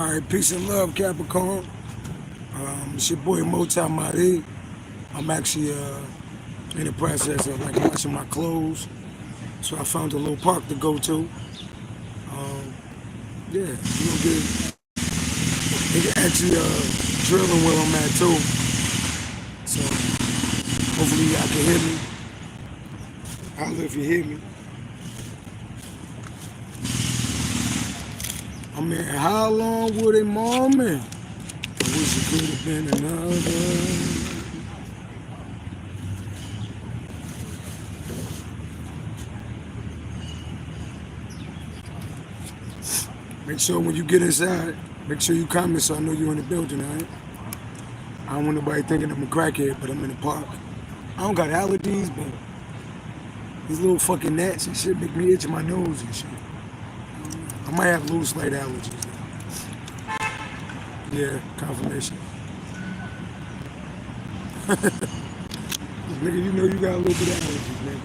Alright, peace and love, Capricorn. It's your boy MultiMahdi. I'm actually in the process of like washing my clothes. So I found a little park to go to. Yeah, they can actually drilling where I'm at too. So hopefully y'all can hear me. Holler if you hear me. I mean, how long would a moment? I wish it could have been another. Make sure when you get inside, make sure you comment so I know you're in the building, all right? I don't want nobody thinking I'm a crackhead, but I'm in the park. I don't got allergies, but these little fucking gnats and shit make me itch my nose and shit. I might have a little slight allergies. Yeah, confirmation. Nigga, you know you got a little bit of allergies,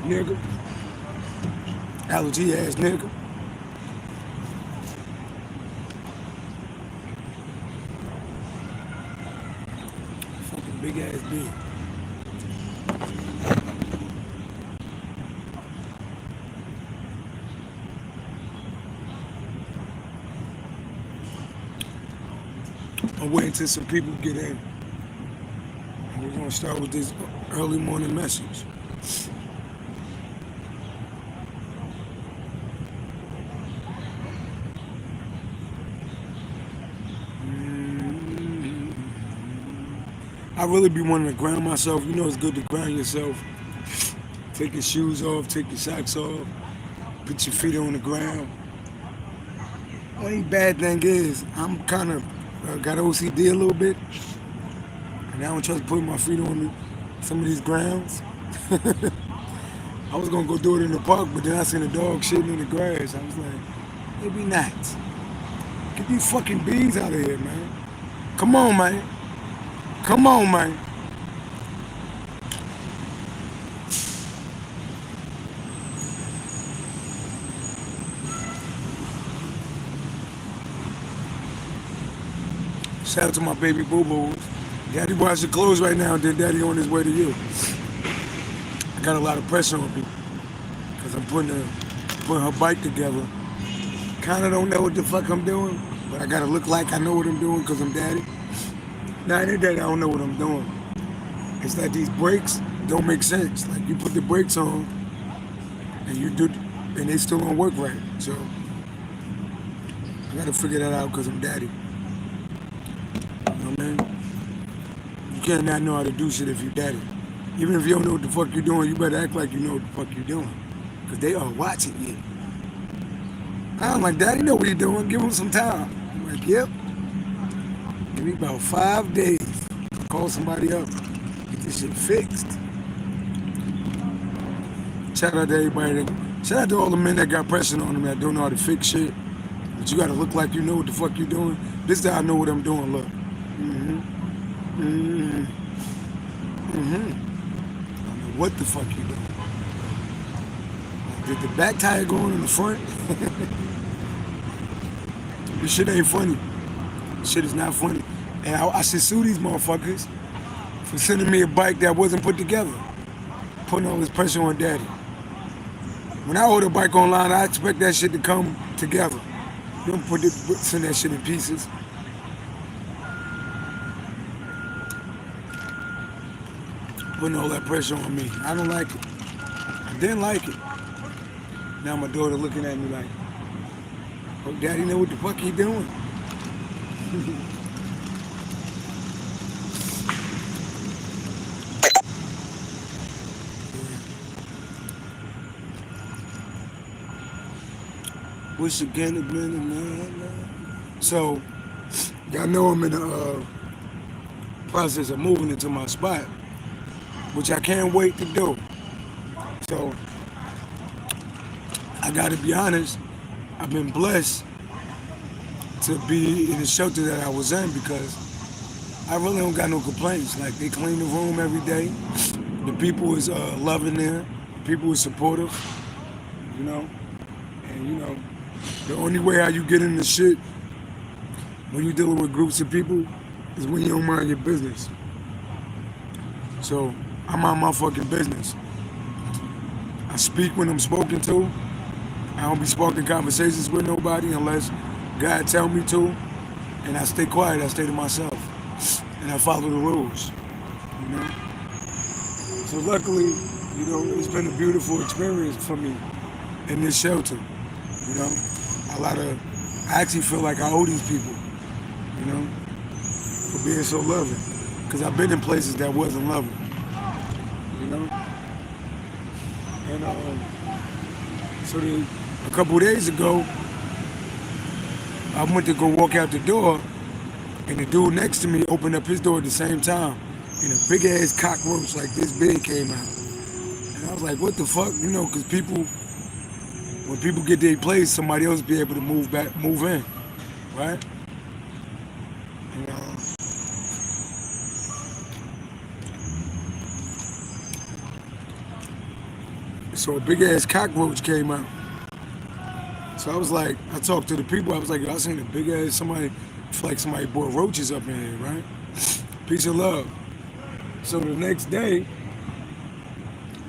nigga. Allergy ass nigga. Fucking big ass bitch. I'm waiting till some people get in. And we're gonna start with this early morning message. I really be wanting to ground myself. You know it's good to ground yourself. Take your shoes off, take your socks off, put your feet on the ground. Only bad thing is, I'm kind of got OCD a little bit, and I don't trust putting my feet on some of these grounds. I was gonna go do it in the park, but then I seen a dog shitting in the grass. I was like, maybe not. Get these fucking bees out of here, man. Come on, man. Come on, man. Shout out to my baby boo-boos. Daddy washing clothes right now, and then Daddy on his way to you. I got a lot of pressure on me because I'm putting her bike together. Kind of don't know what the fuck I'm doing, but I gotta look like I know what I'm doing because I'm Daddy. Nah, it ain't that I don't know what I'm doing. It's that these brakes don't make sense. Like you put the brakes on, and and they still don't work right. So I gotta figure that out because I'm Daddy. You know what I mean? You can't not know how to do shit if you Daddy. Even if you don't know what the fuck you're doing, you better act like you know what the fuck you're doing. Because they are watching you. I'm like, Daddy know what you're doing. Give him some time. I'm like, yep. Give me about 5 days. Call somebody up. Get this shit fixed. Shout out to everybody. Shout out to all the men that got pressure on them that don't know how to fix shit. But you gotta look like you know what the fuck you're doing. This is how I know what I'm doing, look. I don't know what the fuck you doing. Did the back tire go on in the front? This shit ain't funny. This shit is not funny. And I should sue these motherfuckers for sending me a bike that wasn't put together. Putting all this pressure on Daddy. When I order a bike online, I expect that shit to come together. You don't send that shit in pieces. Putting all that pressure on me. I don't like it. I didn't like it. Now my daughter looking at me like, oh, Daddy know what the fuck he doing? Wish again had been another. So, y'all know I'm in the process of moving into my spot, which I can't wait to do. So, I gotta be honest, I've been blessed to be in the shelter that I was in because I really don't got no complaints. Like, they clean the room every day. The people is loving there. People is supportive, you know. And, you know, the only way how you get in the shit when you're dealing with groups of people, is when you don't mind your business. So I mind my fucking business. I speak when I'm spoken to. I don't be sparking conversations with nobody unless God tell me to. And I stay quiet, I stay to myself. And I follow the rules, you know? So luckily, you know, it's been a beautiful experience for me in this shelter, you know? I actually feel like I owe these people, you know, for being so loving. Because I've been in places that wasn't loving, you know? And so a couple of days ago, I went to go walk out the door, and the dude next to me opened up his door at the same time, and a big ass cockroach like this big came out. And I was like, what the fuck? You know, because when people get their place, somebody else be able to move in, right? And, so a big ass cockroach came out. So I was like, I talked to the people, I was like, I seen a big ass, somebody, feel like somebody brought roaches up in here, right? Peace and love. So the next day,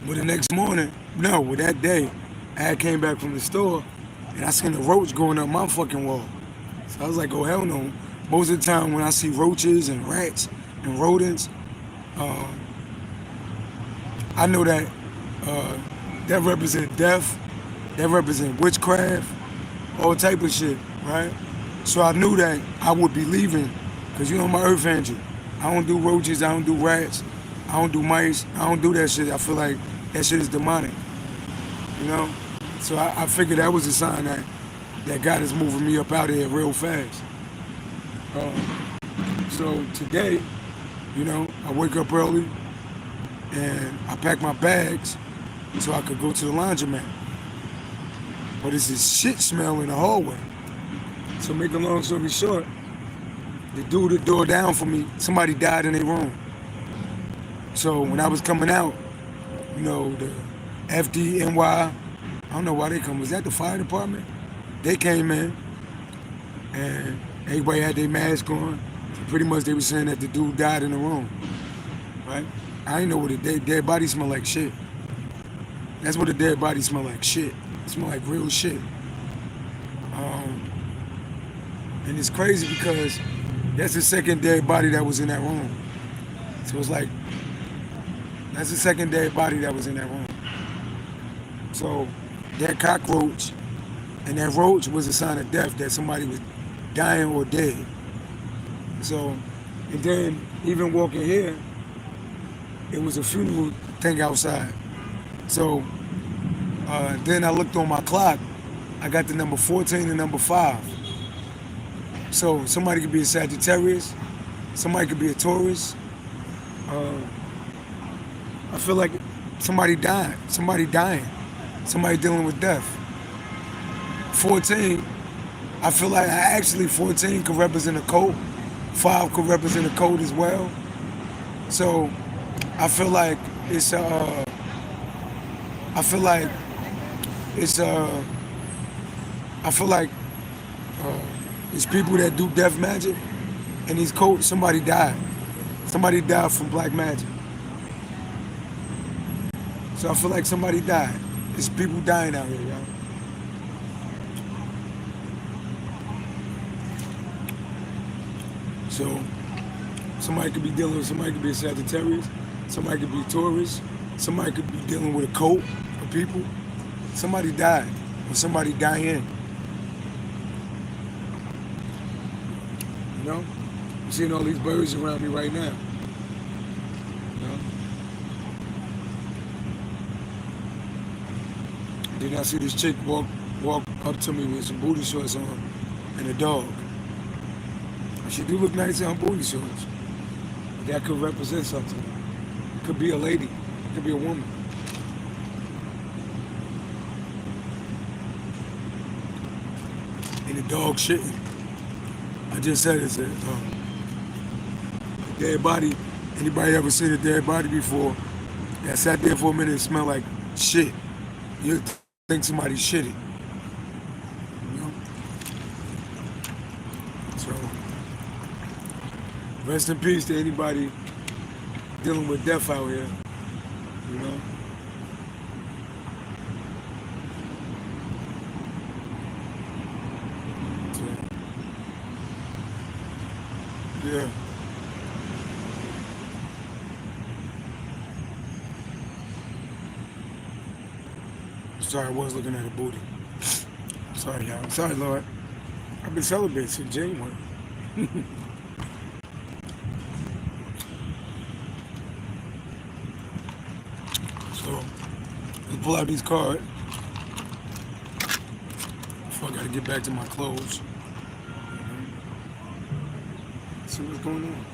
that day, I came back from the store, and I seen a roach going up my fucking wall. So I was like, oh hell no. Most of the time when I see roaches and rats and rodents, I know that that represent death, that represent witchcraft, all type of shit, right? So I knew that I would be leaving, because you know my earth angel. I don't do roaches, I don't do rats, I don't do mice, I don't do that shit. I feel like that shit is demonic, you know? So I figured that was a sign that God is moving me up out of here real fast. So today, you know, I wake up early, and I pack my bags so I could go to the laundromat. But it's this shit smell in the hallway. So make a long story short, the dude that door down for me, somebody died in their room. So when I was coming out, you know, the FDNY, I don't know why they come, was that the fire department? They came in, and everybody had their mask on. So pretty much they were saying that the dude died in the room, right? I didn't know what a dead body smelled like shit. That's what a dead body smell like, shit. It smell like real shit. And it's crazy because that's the second dead body that was in that room. So it's like, that's the second dead body that was in that room. So that cockroach and that roach was a sign of death, that somebody was dying or dead. So, and then even walking here, it was a funeral thing outside. So then I looked on my clock. I got the number 14 and number 5. So somebody could be a Sagittarius. Somebody could be a Taurus. I feel like somebody dying. Somebody dealing with death. 14, I feel like 14 could represent a cult. 5 could represent a cult as well. So I feel like it's it's people that do death magic, and these cults, somebody died. Somebody died from black magic. So I feel like somebody died. It's people dying out here, y'all. So somebody could be a Sagittarius, somebody could be Taurus, somebody could be dealing with a cult of people. Somebody died, or somebody dying. You know? I'm seeing all these birds around me right now. You know? Then I see this chick walk up to me with some booty shorts on and a dog. And she do look nice in her booty shorts. But that could represent something. It could be a lady. It could be a woman. And the dog shitting. I just said it's a dead body. Anybody ever seen a dead body before that sat there for a minute and smelled like shit? You think somebody shitted. You know? So Rest in peace to anybody dealing with death out here, you know. So, yeah. Sorry, I was looking at a booty. Sorry, y'all. Sorry, Lord. I've been celebrating since January. So, let's pull out these cards. Before I gotta get back to my clothes. See what's going on.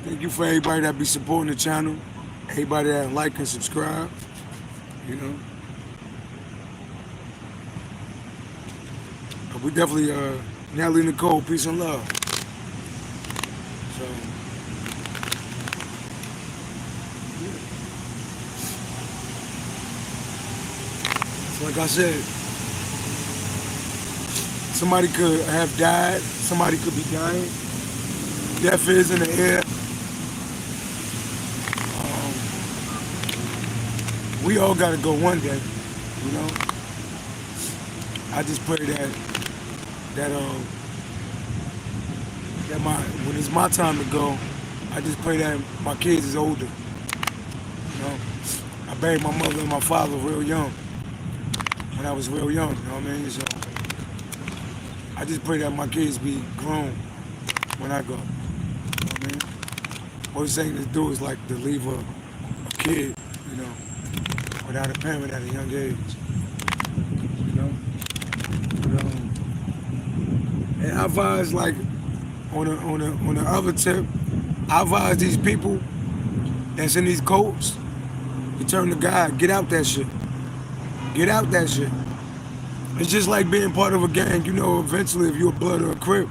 Thank you for everybody that be supporting the channel. Everybody that like and subscribe. You know. But we definitely, Natalie Nicole, peace and love. So, so like I said, somebody could have died, somebody could be dying. Death is in the air. We all gotta go one day, you know. I just pray that when it's my time to go, I just pray that my kids is older. You know, I buried my mother and my father real young. When I was real young, you know what I mean? So I just pray that my kids be grown when I go. You know what I mean? Worst thing to do is like to leave a kid, you know, without a parent at a young age. You know? And I advise, like, on the other tip, I advise these people that's in these cults to turn to God. Get out that shit. Get out that shit. It's just like being part of a gang. You know, eventually, if you're a blood or a crip,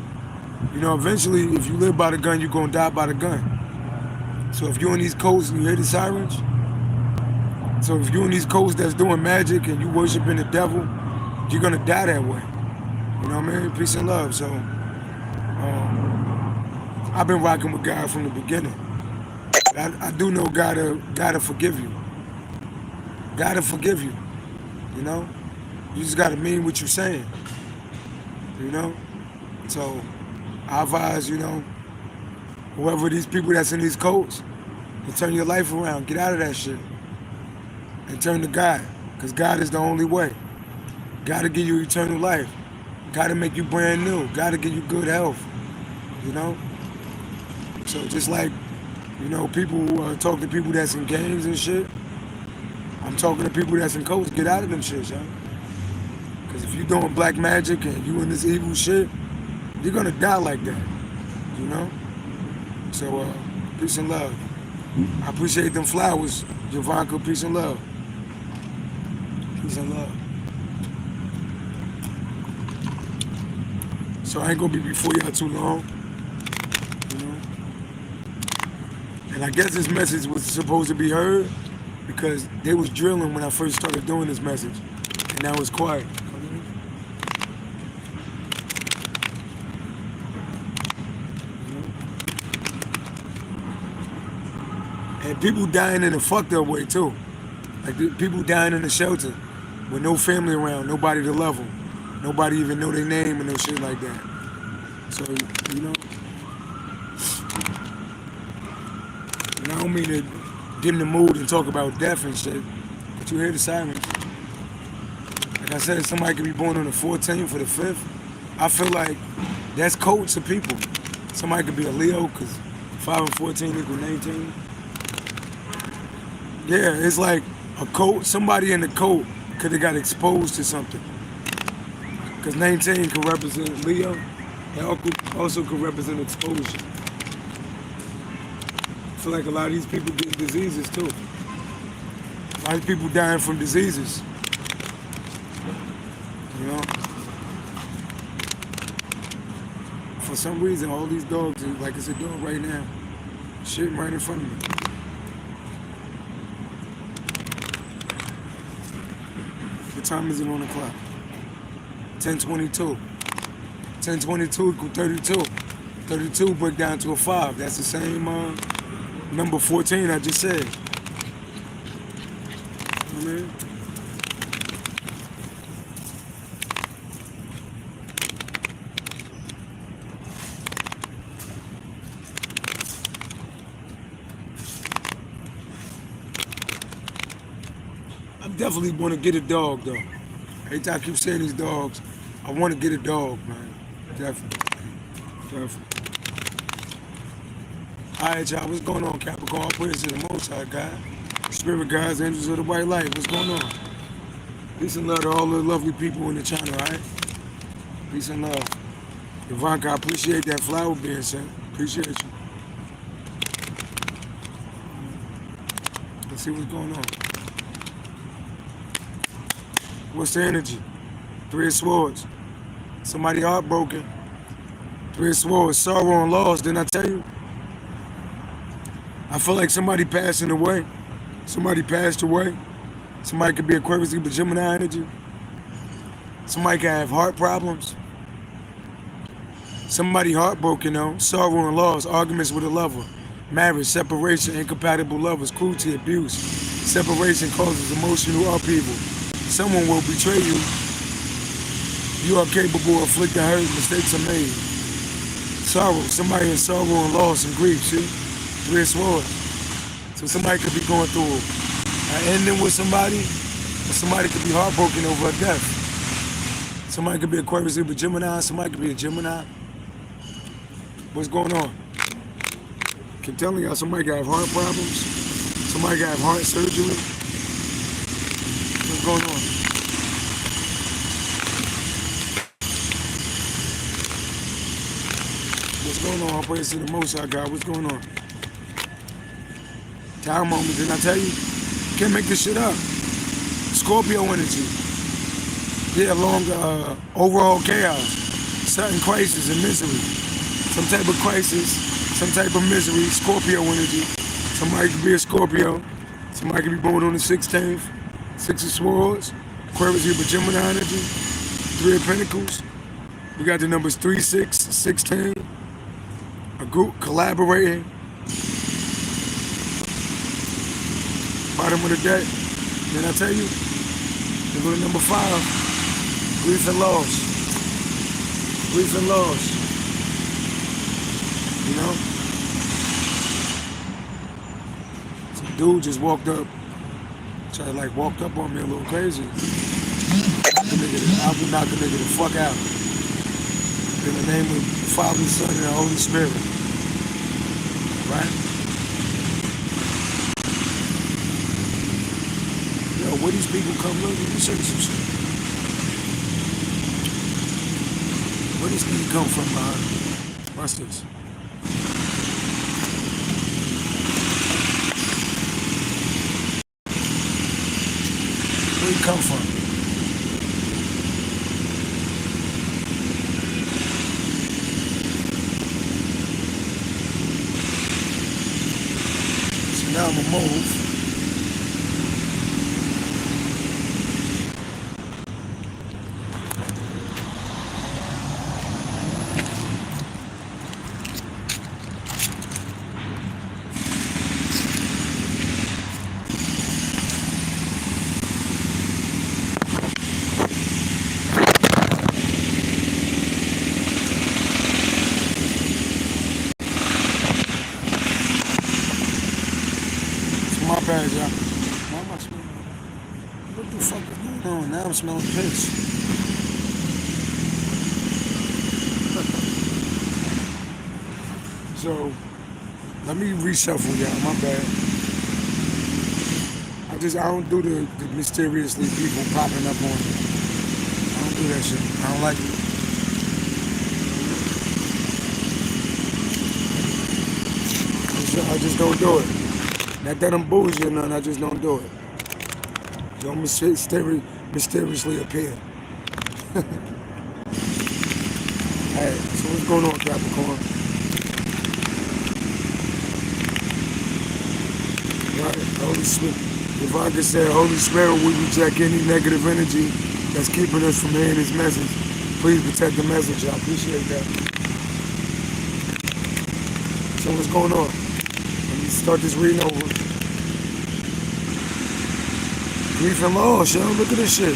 you know, eventually, if you live by the gun, you're going to die by the gun. So if you're in these cults and you hear the sirens, so if you're in these cults that's doing magic and you worshiping the devil, you're going to die that way. You know what I mean? Peace and love. So, I've been rocking with God from the beginning. I do know God to forgive you. God to forgive you. You know? You just got to mean what you're saying. You know? So, I advise, you know, whoever these people that's in these cults, to turn your life around. Get out of that shit. And turn to God. Because God is the only way. God to give you eternal life. God to make you brand new. God to give you good health. You know? So just like, you know, people talk to people that's in gangs and shit, I'm talking to people that's in cults. Get out of them shit, y'all. Because if you're doing black magic and you in this evil shit, you're going to die like that. You know? So, peace and love. I appreciate them flowers. Javanka, peace and love. Peace and love. So I ain't gonna be before y'all too long, you know. And I guess this message was supposed to be heard because they was drilling when I first started doing this message, and now it's quiet. And people dying in a fucked up way too. Like people dying in the shelter with no family around, nobody to love them. Nobody even know their name and no shit like that. So, you know. And I don't mean to get in the mood and talk about death and shit, but you hear the sirens. Like I said, somebody could be born on the 14th or the 5th. I feel like that's codes to people. Somebody could be a Leo, because 5 and 14 equal 19. Yeah, it's like a code. Somebody in the code could have got exposed to something. Because 19 can represent Leo, and also could represent exposure. I feel like a lot of these people get diseases too. A lot of people dying from diseases. You know? For some reason, all these dogs, like it's a dog right now, shitting right in front of me. What time is it on the clock? 10:22. 10:22 equals 32. 32 break down to a 5. That's the same number 14 I just said. You know what I mean? I definitely want to get a dog, though. Every time I keep saying these dogs, I want to get a dog, man. Definitely. All right, y'all. What's going on, Capricorn? I'll put it to the Most High, God. Spirit guides, angels of the white light. What's going on? Peace and love to all the lovely people in the channel, all right? Peace and love. Ivanka, I appreciate that flower being sent. Appreciate you. Let's see what's going on. What's the energy? 3 of Swords. Somebody heartbroken. 3 of Swords. Sorrow and loss. Didn't I tell you? I feel like somebody passing away. Somebody passed away. Somebody could be Aquarius, but Gemini energy. Somebody could have heart problems. Somebody heartbroken though. Sorrow and loss. Arguments with a lover. Marriage, separation, incompatible lovers, cruelty, abuse. Separation causes emotional upheaval. Someone will betray you. You are capable of inflicting hurt. Mistakes are made. Sorrow. Somebody in sorrow and loss and grief. See? 3 of Swords. So somebody could be going through an ending with somebody, or somebody could be heartbroken over a death. Somebody could be Aquarius, but Gemini. Somebody could be a Gemini. What's going on? Keep telling y'all, somebody could have heart problems. Somebody could have heart surgery. What's going on? What's going on? I'll praise to the Most High God. What's going on? Time moment, didn't I tell you? Can't make this shit up. Scorpio energy. Yeah, long overall chaos. Sudden crisis and misery. Some type of crisis, some type of misery. Scorpio energy. Somebody could be a Scorpio. Somebody could be born on the 16th. 6 of Swords. Aquarius, but Gemini energy. 3 of Pentacles. We got the numbers 3, 6, 16. A group collaborating. Bottom of the deck. Didn't I tell you? We go to number 5. Grief and loss. Grief and loss. You know? Some dude just walked up. Walked up on me a little crazy. I would knock the nigga the fuck out. In the name of the Father, Son, and the Holy Spirit. Right? Yo, where these people come from? Let me show you some shit. Where these people come from, man? Watch this. Where you come from? So now I'm gonna move. My bad, y'all. Why am I smelling? What the fuck is going on? Now I'm smelling piss. So, let me reshuffle y'all. My bad. I don't do the mysteriously people popping up on me. I don't do that shit. I don't like it. I just don't do it. Not that I'm bougie or nothing, I just don't do it. Don't mysteriously appear. Alright, so what's going on, Capricorn? Right, Holy Spirit. If I could say, Holy Spirit, we reject any negative energy that's keeping us from hearing His message. Please protect the message. I appreciate that. So what's going on? Let me start this reading over. Grief and loss, yo. Look at this shit.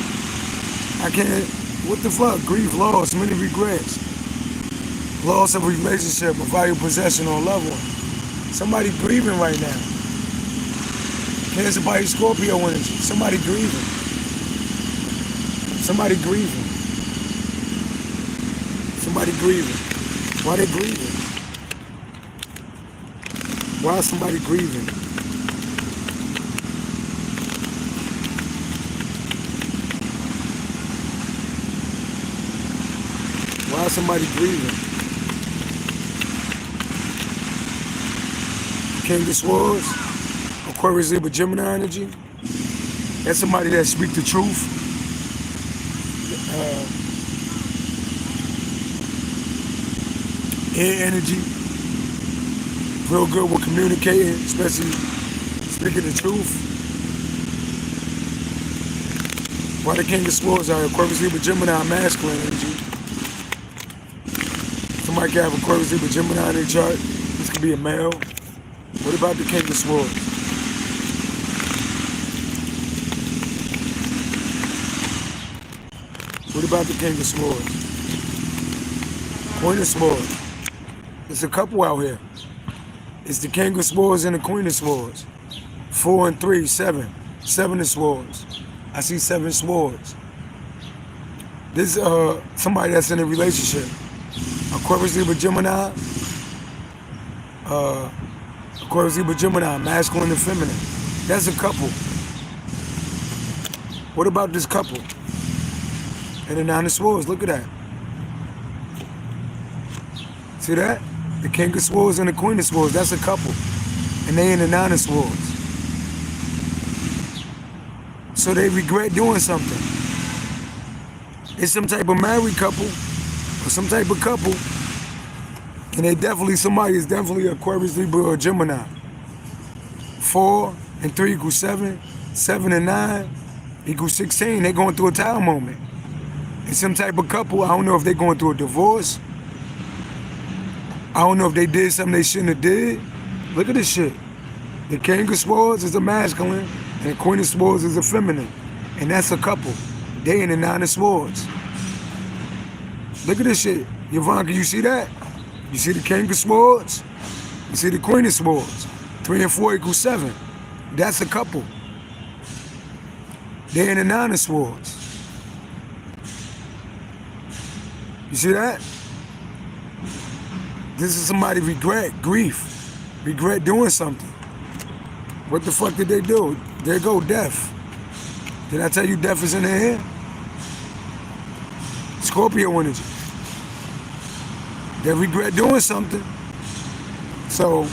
I can't. What the fuck? Grief, loss, many regrets. Loss of a relationship, a valuable possession, or a loved one. Somebody grieving right now. Cancer by Scorpio energy. Somebody grieving. Somebody grieving. Somebody grieving. Why they grieving? Why is somebody grieving? Why is somebody grieving? King of Swords, Aquarius, Libra, Gemini energy. That's somebody that speaks the truth. Air energy. Real good with communicating, especially speaking the truth. Why the King of Swords are Aquarius, Libra, Gemini, masculine energy. Somebody can have Aquarius, Libra, Gemini in their chart. This could be a male. What about the King of Swords? What about the King of Swords? Queen of Swords. There's a couple out here. It's the King of Swords and the Queen of Swords. 4 and 3, 7. 7 of Swords. I see 7 swords. This is somebody that's in a relationship. Aquarius, Libra, Gemini. Aquarius, Libra, Gemini, masculine and feminine. That's a couple. What about this couple? And the 9 of Swords, look at that. See that? The King of Swords and the Queen of Swords, that's a couple. And they in the 9 of Swords. So they regret doing something. It's some type of married couple, or some type of couple. And they definitely, somebody is definitely Aquarius, Libra, or Gemini. 4 and 3 equals 7. 7 and 9 equals 16. They're going through a tower moment. It's some type of couple. I don't know if they're going through a divorce. I don't know if they did something they shouldn't have did. Look at this shit. The King of Swords is a masculine, and the Queen of Swords is a feminine. And that's a couple. They in the 9 of Swords. Look at this shit. Yvonne, can you see that? You see the King of Swords? You see the Queen of Swords? 3 and 4 equals 7. That's a couple. They in the 9 of Swords. You see that? This is somebody grief. Regret doing something. What the fuck did they do? There go death. Did I tell you death is in the air? Scorpio energy. They regret doing something. So,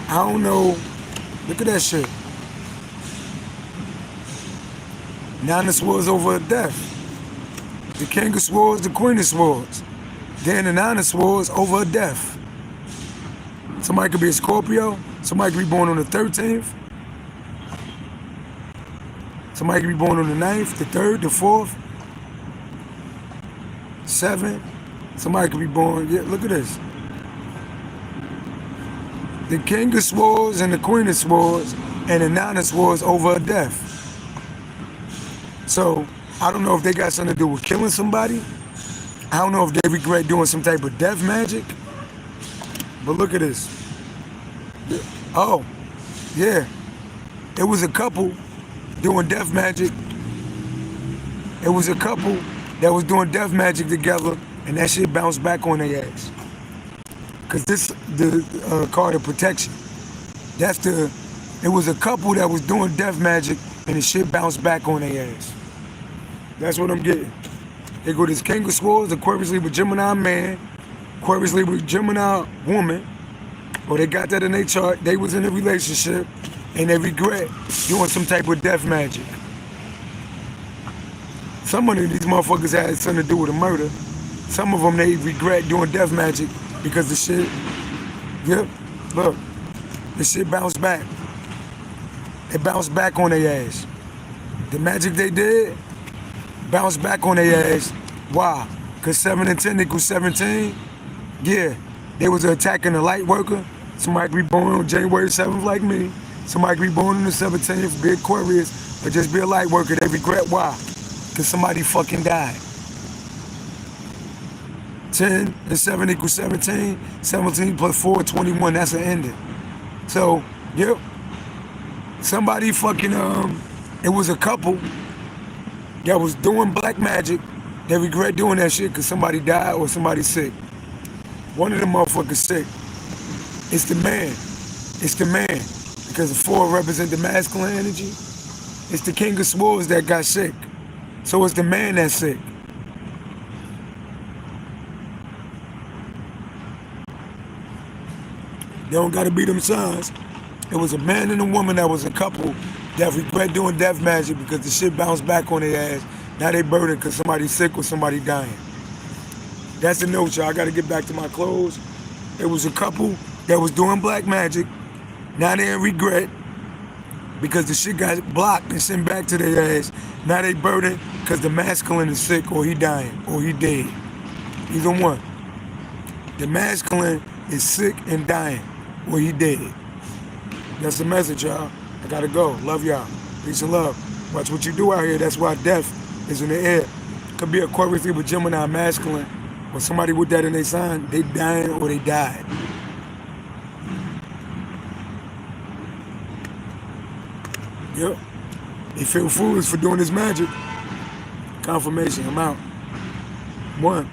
I don't know. Look at that shit. 9 of Swords over death. The King of Swords, the Queen of Swords. Then the 9 of Swords over a death. Somebody could be a Scorpio. Somebody could be born on the 13th. Somebody could be born on the 9th, the 3rd, the 4th, 7th. Somebody could be born, yeah, look at this. The King of Swords and the Queen of Swords and the 9 of Swords over a death. So, I don't know if they got something to do with killing somebody. I don't know if they regret doing some type of death magic. But look at this. Oh, yeah. It was a couple doing death magic. It was a couple that was doing death magic together, and that shit bounced back on their ass. Cause this the card of protection. It was a couple that was doing death magic, and the shit bounced back on their ass. That's what I'm getting. They go this King of Swords, Aquarius, Libra, Gemini man, Aquarius, Libra, Gemini woman, or they got that in their chart. They was in a relationship, and they regret doing some type of death magic. Some of these motherfuckers had something to do with a murder. Some of them, they regret doing death magic because the shit, yep, look, the shit bounced back. It bounced back on their ass. The magic they did bounced back on their ass. Why? Because 7 and 10 equals 17. Yeah, they was attacking the light worker, Somebody could be born on January 7th like me. Somebody could be born on the 17th, be Aquarius, or just be a light worker. They regret why? Because somebody fucking died. 10 and 7 equals 17. 17 plus 4, 21. That's an ending. So, yep. Somebody fucking, it was a couple that was doing black magic. They regret doing that shit because somebody died or somebody sick. One of them motherfuckers sick. It's the man. It's the man. Because the 4 represent the masculine energy. It's the king of swords that got sick. So it's the man that's sick. They don't gotta be them signs. It was a man and a woman that was a couple that regret doing death magic because the shit bounced back on their ass. Now they burdened because somebody's sick or somebody dying. That's the note, y'all. I gotta get back to my clothes. It was a couple that was doing black magic. Now they in regret because the shit got blocked and sent back to their ass. Now they burdened because the masculine is sick or he dying or he dead. Either one. The masculine is sick and dying or he dead. That's the message, y'all. I gotta go. Love y'all. Peace and love. Watch what you do out here. That's why death is in the air. Could be Aquarius with Gemini masculine. Or somebody with that in their sign, they dying or they died. Yep. They feel foolish for doing this magic. Confirmation. I'm out. 1.